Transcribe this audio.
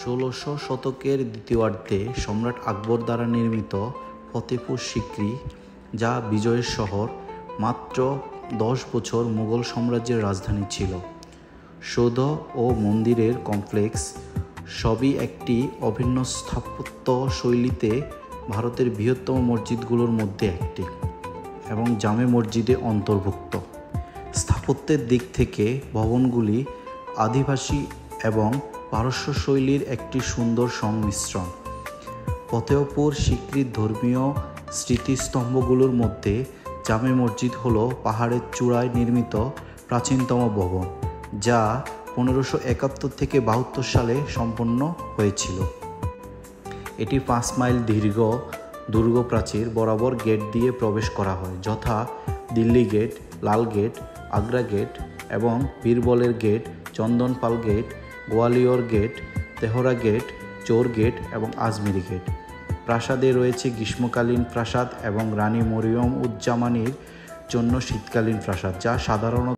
১৬শ শতকের দ্বিতীয়ার্ধে সম্রাট আকবর দ্বারা নির্মিত ফতেপুর সিক্রি, যা বিজয়ের শহর, মাত্র ১০ বছর মুঘল সাম্রাজ্যের রাজধানী ছিল। সৌধ ও মন্দিরের কমপ্লেক্স সবই একটি অভিন্ন স্থাপত্য শৈলীতে ভারতের বৃহত্তম মসজিদগুলোর মধ্যে একটি এবং জামে মসজিদে অন্তর্ভুক্ত। স্থাপত্যের দিক থেকে ভবনগুলি আদিবাসী এবং পারস্য শৈলীর একটি সুন্দর সংমিশ্রণ। ফতেহপুর সিক্রির ধর্মীয় স্মৃতিস্তম্ভগুলোর মধ্যে জামে মসজিদ হল পাহাড়ের চূড়ায় নির্মিত প্রাচীনতম ভবন, যা ১৫৭১ থেকে ৭২ সালে সম্পন্ন হয়েছিল। এটি ৫ মাইল দীর্ঘ দুর্গ প্রাচীর বরাবর গেট দিয়ে প্রবেশ করা হয়, যথা Delhi gate, Lal gate, Agra gate এবং বীরবলের gate, Chandanpal gate, Gwalior gate, Tehra gate, Chor gate এবং আজমিরি গেট। প্রাসাদে রয়েছে গ্রীষ্মকালীন প্রাসাদ এবং রানী মরিয়ম উজ জামানির জন্য শীতকালীন প্রাসাদ, যা সাধারণত